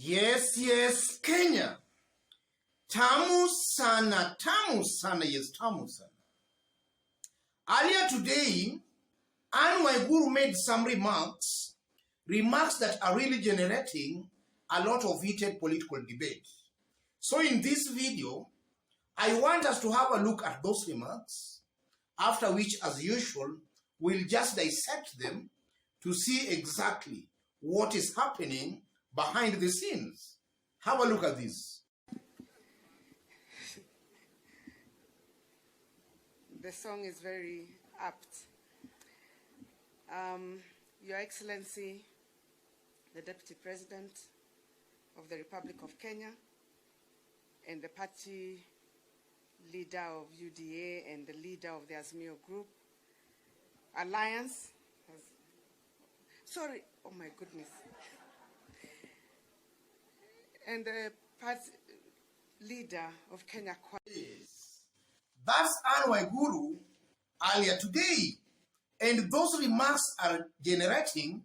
Yes, Kenya. Tamu sana, yes, tamu sana. Earlier today, Anne Waiguru made some remarks that are really generating a lot of heated political debate. So in this video, I want us to have a look at those remarks, after which, as usual, we'll just dissect them to see exactly what is happening behind the scenes. Have a look at this. The song is very apt. Your Excellency, the Deputy President of the Republic of Kenya, and the party leader of UDA and the leader of the Azimio Group Alliance. Sorry, oh my goodness. And the party leader of Kenya. Yes. That's Anne Waiguru earlier today. And those remarks are generating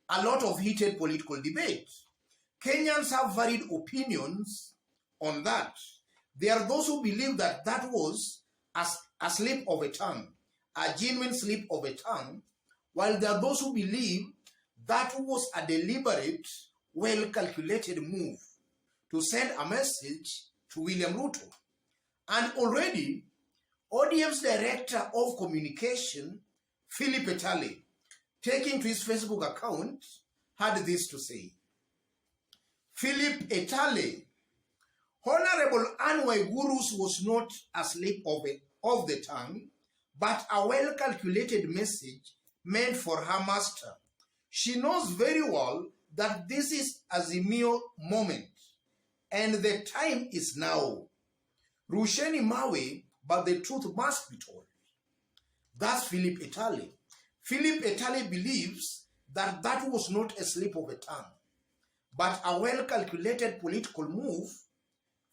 a lot of heated political debate. Kenyans have varied opinions on that. There are those who believe that that was a slip of a tongue, a genuine slip of a tongue, while there are those who believe that was a deliberate, well-calculated move to send a message to William Ruto. And already, ODM's Director of Communication, Philip Etale, taking to his Facebook account, had this to say. Philip Etale, Honorable Anne Waiguru's was not a slip of the tongue, but a well-calculated message meant for her master. She knows very well that this is Azimio moment, and the time is now. Rusheni mawe, but the truth must be told. That's Philip Etale. Philip Etale believes that that was not a slip of a tongue, but a well-calculated political move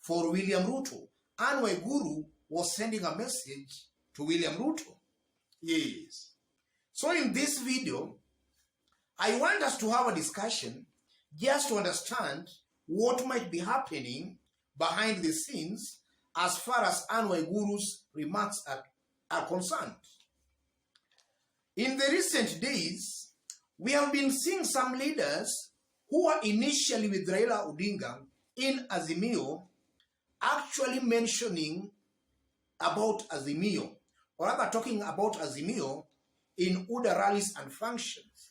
for William Ruto. Anne Waiguru was sending a message to William Ruto. Yes. So in this video, I want us to have a discussion just to understand what might be happening behind the scenes as far as Anne Waiguru's remarks are concerned. In the recent days, we have been seeing some leaders who were initially with Raila Odinga in Azimio actually mentioning about Azimio, or rather talking about Azimio in UDA rallies and functions.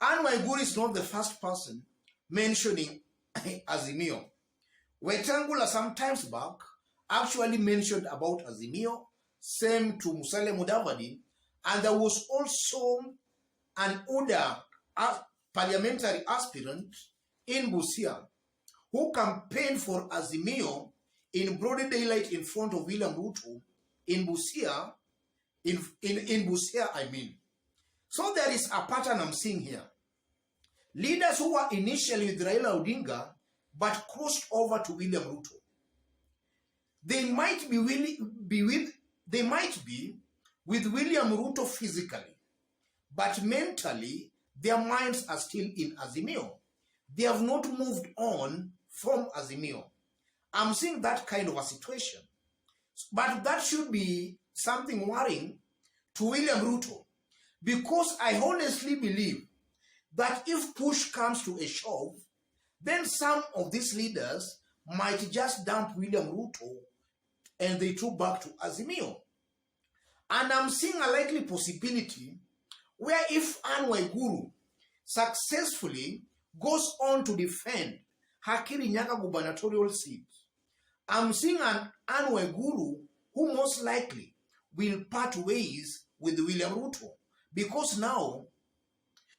Anne Waiguru is not the first person mentioning Azimio. Wetangula sometimes back actually mentioned about Azimio, same to Musalia Mudavadi, and there was also an UDA parliamentary aspirant in Busia who campaigned for Azimio in broad daylight in front of William Ruto in Busia, in Busia, I mean. So there is a pattern I'm seeing here. Leaders who were initially with Raila Odinga but crossed over to William Ruto. They might be with William Ruto physically, but mentally their minds are still in Azimio. They have not moved on from Azimio. I'm seeing that kind of a situation. But that should be something worrying to William Ruto, because I honestly believe that if push comes to a shove, then some of these leaders might just dump William Ruto and they took back to Azimio. And I'm seeing a likely possibility where if Anne Waiguru successfully goes on to defend her Kirinyaga gubernatorial seat, I'm seeing an Anne Waiguru who most likely will part ways with William Ruto, because now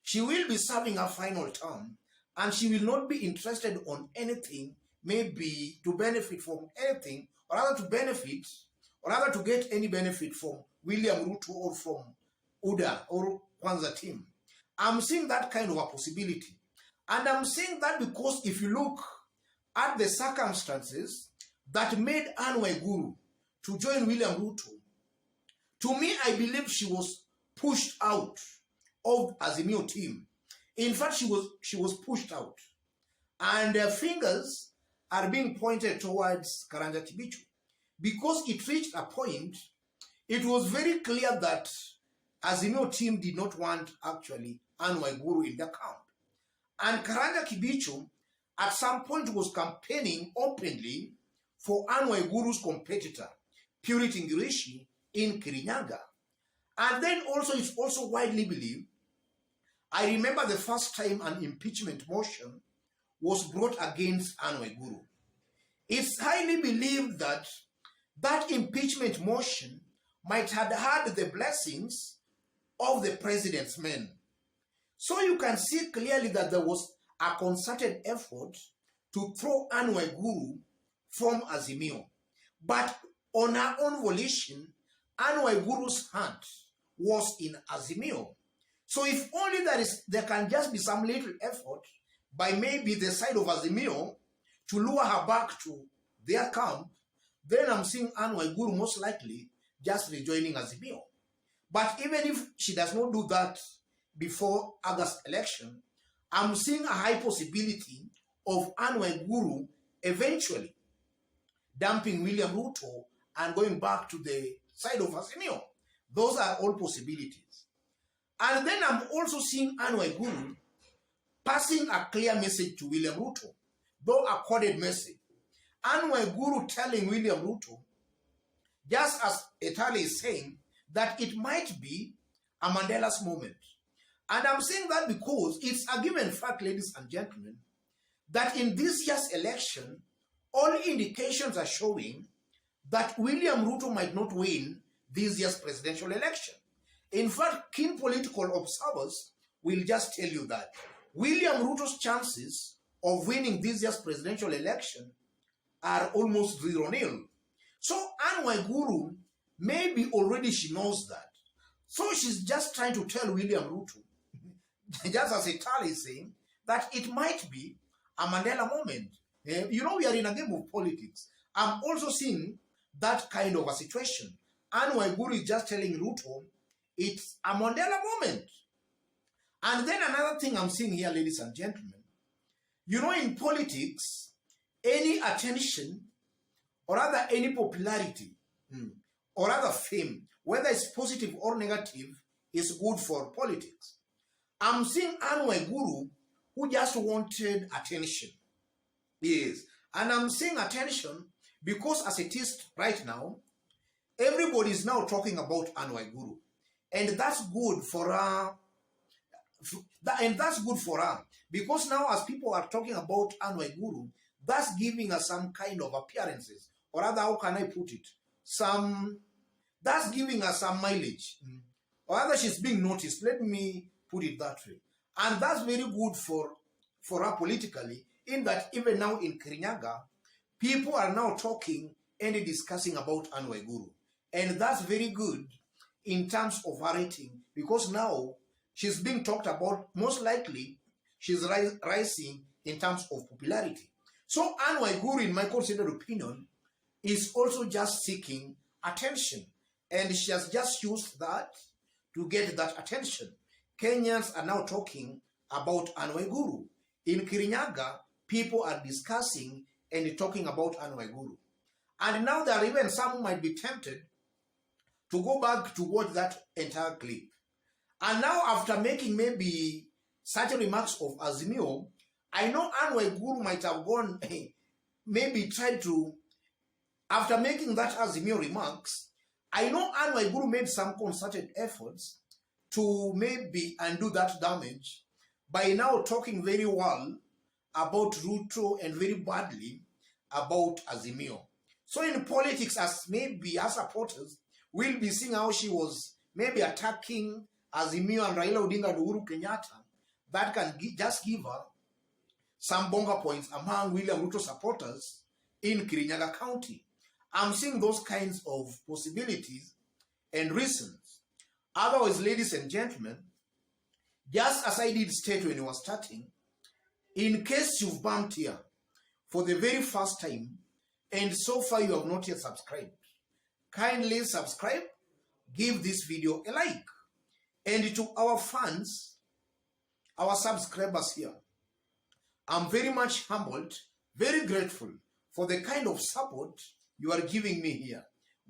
she will be serving her final term and she will not be interested on anything, maybe to benefit from anything, or rather to get any benefit from William Ruto or from UDA or Kwanza team. I'm seeing that kind of a possibility. And I'm saying that because if you look at the circumstances that made Anne Waiguru to join William Ruto, to me, I believe she was pushed out of Azimio team. In fact, she was pushed out. And fingers are being pointed towards Karanja Kibichu because it reached a point, it was very clear that Azimio team did not want actually Anne Waiguru in the camp. And Karanja Kibichu at some point was campaigning openly for Anne Waiguru's competitor, Purity Ngirishi, in Kirinyaga. And then also, it's also widely believed, I remember the first time an impeachment motion was brought against Anne Waiguru. It's highly believed that that impeachment motion might have had the blessings of the president's men. So you can see clearly that there was a concerted effort to throw Anne Waiguru from Azimio. But on her own volition, Anne Waiguru's heart was in Azimio. So if only there can just be some little effort by maybe the side of Azimio to lure her back to their camp, then I'm seeing Anne Waiguru most likely just rejoining Azimio. But even if she does not do that before August election, I'm seeing a high possibility of Anne Waiguru eventually dumping William Ruto and going back to the side of Azimio. Those are all possibilities. And then I'm also seeing Anne Waiguru passing a clear message to William Ruto, though a coded message. Anne Waiguru telling William Ruto, just as Etali is saying, that it might be a Mandela's moment. And I'm saying that because it's a given fact, ladies and gentlemen, that in this year's election, all indications are showing that William Ruto might not win this year's presidential election. In fact, keen political observers will just tell you that William Ruto's chances of winning this year's presidential election are almost 0-0. So Anne Waiguru, maybe already she knows that. So she's just trying to tell William Ruto, just as Etali is saying, that it might be a Mandela moment. You know, we are in a game of politics. I'm also seeing that kind of a situation. Anne Waiguru is just telling Ruto, it's a Mandela moment. And then another thing I'm seeing here, ladies and gentlemen, you know, in politics, any attention, or rather any popularity, or rather fame, whether it's positive or negative, is good for politics. I'm seeing Anne Waiguru who just wanted attention. Yes. And I'm saying attention because as it is right now, everybody is now talking about Anne Waiguru. And that's good for her. And that's good for her. Because now as people are talking about Anne Waiguru, that's giving us some kind of appearances. Or rather, how can I put it? That's giving us some mileage. Or rather, she's being noticed. Let me put it that way. And that's very good for her politically, in that even now in Kirinyaga, people are now talking and discussing about Anne Waiguru. And that's very good in terms of her rating, because now she's being talked about. Most likely, she's rising in terms of popularity. So Anne Waiguru, in my considered opinion, is also just seeking attention. And she has just used that to get that attention. Kenyans are now talking about Anne Waiguru. In Kirinyaga, people are discussing and talking about Anne Waiguru. And now there are even some who might be tempted to go back to watch that entire clip. And now after making maybe such remarks of Azimio, I know Anne Waiguru might have gone, maybe tried to, after making that Azimio remarks, I know Anne Waiguru made some concerted efforts to maybe undo that damage by now talking very well about Ruto and very badly about Azimio. So in politics, as maybe as supporters, we'll be seeing how she was maybe attacking Azimio and Raila Odinga and Uhuru Kenyatta. That can just give her some bonga points among William Ruto supporters in Kirinyaga County. I'm seeing those kinds of possibilities and reasons. Otherwise, ladies and gentlemen, just as I did state when we were starting, in case you've bumped here for the very first time and so far you have not yet subscribed, kindly subscribe, give this video a like. And to our fans, our subscribers here, I'm very much humbled, very grateful for the kind of support you are giving me here.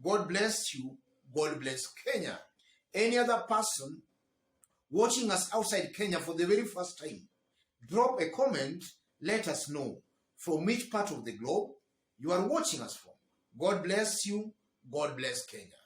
God bless you. God bless Kenya. Any other person watching us outside Kenya for the very first time, drop a comment. Let us know from which part of the globe you are watching us from. God bless you. God bless Kenya.